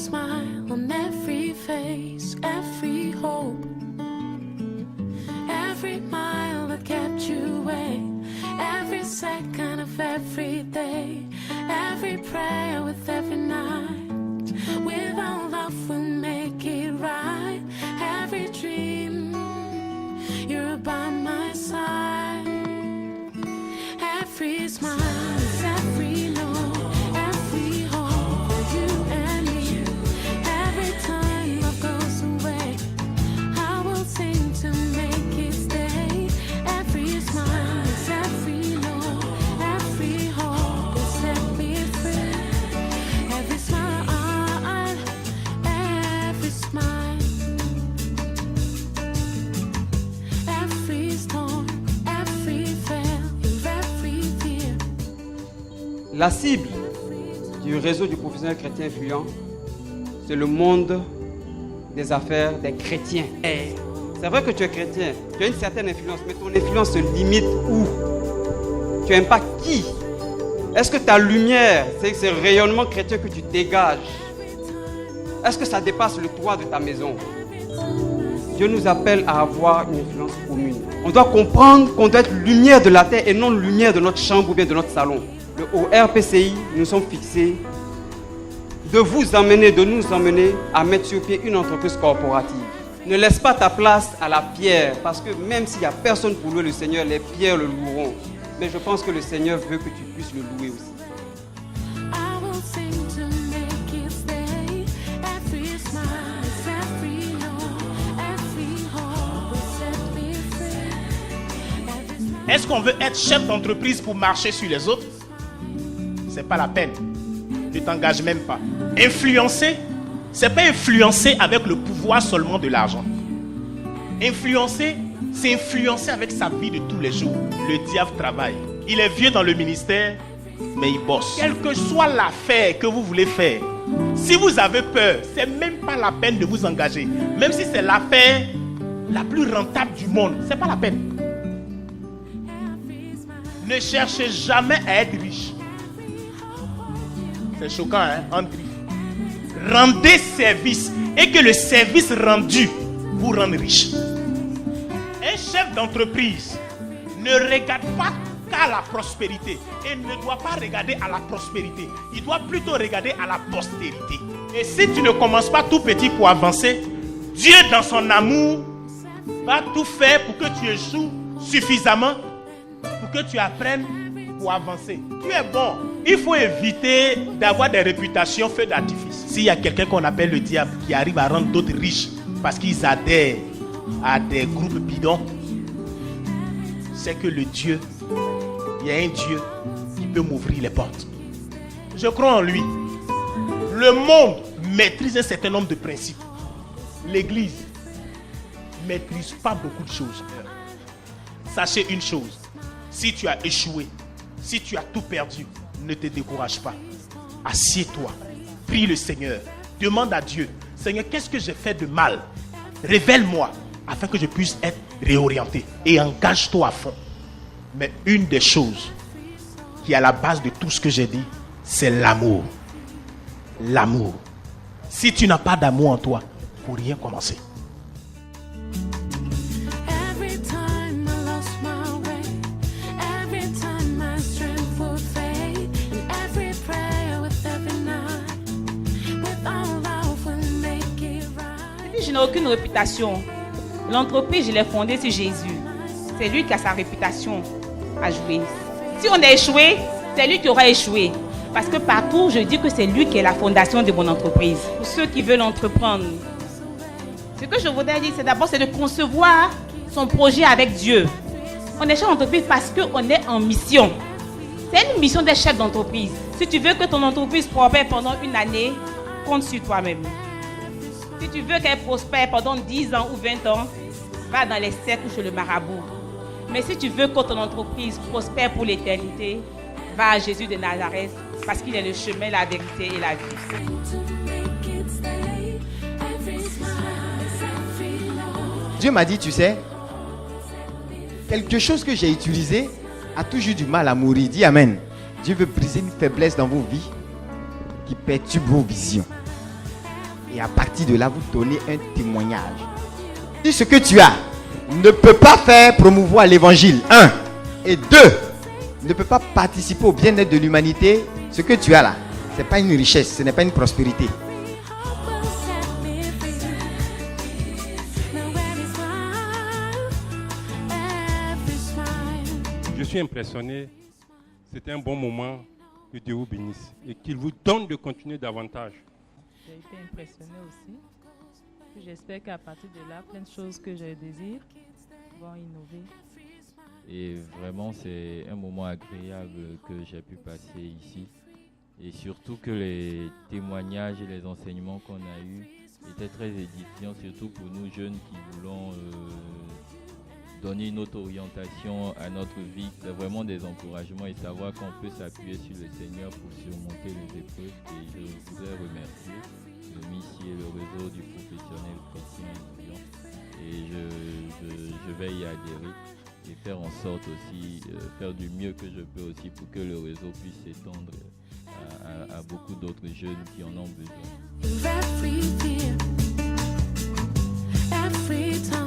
smile on every face, every hope, every mile that kept you away, every second of every day, every prayer with every night. With our love we'll make it right. Every dream, you're by my side. Every smile, every low, every hope for you and me. Every time love goes away, I will sing to make it stay. Every smile, every low, every hope will set me free. Every smile, every smile, every storm, every failure, every fear. La cible du réseau du professionnel chrétien influent, c'est le monde des affaires des chrétiens. C'est vrai que tu es chrétien, tu as une certaine influence, mais ton influence se limite où? Tu impactes qui? Est-ce que ta lumière, c'est ce rayonnement chrétien que tu dégages, est-ce que ça dépasse le toit de ta maison? Dieu nous appelle à avoir une influence commune. On doit comprendre qu'on doit être lumière de la terre et non lumière de notre chambre ou bien de notre salon. Au RPCI, nous sommes fixés de vous emmener, de nous emmener à mettre sur pied une entreprise corporative. Ne laisse pas ta place à la pierre, parce que même s'il n'y a personne pour louer le Seigneur, les pierres le loueront. Mais je pense que le Seigneur veut que tu puisses le louer aussi. I will sing to make it stay. Every smile, every low, every hope will set me free. Est-ce qu'on veut être chef d'entreprise pour marcher sur les autres? C'est pas la peine. Tu t'engages même pas. Influencer, c'est pas influencer avec le pouvoir seulement de l'argent. Influencer, c'est influencer avec sa vie de tous les jours. Le diable travaille. Il est vieux dans le ministère, mais il bosse. Quelle que soit l'affaire que vous voulez faire, si vous avez peur, c'est même pas la peine de vous engager. Même si c'est l'affaire la plus rentable du monde, c'est pas la peine. Ne cherchez jamais à être riche. C'est choquant, hein, en griffe. Rendez service et que le service rendu vous rende riche. Un chef d'entreprise ne regarde pas qu'à la prospérité et ne doit pas regarder à la prospérité. Il doit plutôt regarder à la postérité. Et si tu ne commences pas tout petit pour avancer, Dieu dans son amour va tout faire pour que tu échoues suffisamment pour que tu apprennes pour avancer. Tu es bon. Il faut éviter d'avoir des réputations feu d'artifice. S'il y a quelqu'un qu'on appelle le diable qui arrive à rendre d'autres riches parce qu'ils adhèrent à des groupes bidons, c'est que le Dieu, il y a un Dieu qui peut m'ouvrir les portes. Je crois en lui. Le monde maîtrise un certain nombre de principes. L'Église ne maîtrise pas beaucoup de choses. Sachez une chose, si tu as échoué, si tu as tout perdu, ne te décourage pas. Assieds-toi, prie le Seigneur, demande à Dieu, Seigneur, qu'est-ce que j'ai fait de mal? Révèle-moi, afin que je puisse être réorienté. Et engage-toi à fond. Mais une des choses qui est à la base de tout ce que j'ai dit, c'est l'amour. L'amour. Si tu n'as pas d'amour en toi, il ne faut rien commencer. Every time I lost my way, every time my strength would fade, and every prayer with every night, with all love will make it right. Je n'ai aucune réputation. L'entreprise, je l'ai fondée sur Jésus. C'est lui qui a sa réputation à jouer. Si on a échoué, c'est lui qui aura échoué. Parce que partout, je dis que c'est lui qui est la fondation de mon entreprise. Pour ceux qui veulent entreprendre, ce que je voudrais dire, c'est d'abord de concevoir son projet avec Dieu. On est chef d'entreprise parce qu'on est en mission. C'est une mission des chefs d'entreprise. Si tu veux que ton entreprise prospère pendant une année, compte sur toi-même. Si tu veux qu'elle prospère pendant 10 ans ou 20 ans, va dans les cercles ou chez le marabout. Mais si tu veux que ton entreprise prospère pour l'éternité, va à Jésus de Nazareth, parce qu'il est le chemin, la vérité et la vie. Dieu m'a dit, tu sais, quelque chose que j'ai utilisé a toujours du mal à mourir. Dis Amen. Dieu veut briser une faiblesse dans vos vies qui perturbe vos visions. Et à partir de là, vous donnez un témoignage. Si ce que tu as ne peut pas faire promouvoir l'évangile, 1, et 2, ne peut pas participer au bien-être de l'humanité, ce que tu as là, ce n'est pas une richesse, ce n'est pas une prospérité. Hope will set me free. Now every smile. Je suis impressionné. C'était un bon moment. Que Dieu vous bénisse et qu'il vous donne de continuer davantage. J'ai été impressionnée aussi. J'espère qu'à partir de là, plein de choses que je désire vont innover. Et vraiment, c'est un moment agréable que j'ai pu passer ici. Et surtout que les témoignages et les enseignements qu'on a eus étaient très édifiants, surtout pour nous jeunes qui voulons donner une autre orientation à notre vie. C'est vraiment des encouragements et savoir qu'on peut s'appuyer sur le Seigneur pour surmonter les épreuves. Et je voudrais remercier le MISI et le réseau du professionnel chrétien étudiant. Et je vais y adhérer et faire en sorte aussi, faire du mieux que je peux aussi pour que le réseau puisse s'étendre à beaucoup d'autres jeunes qui en ont besoin. Every fear, every time.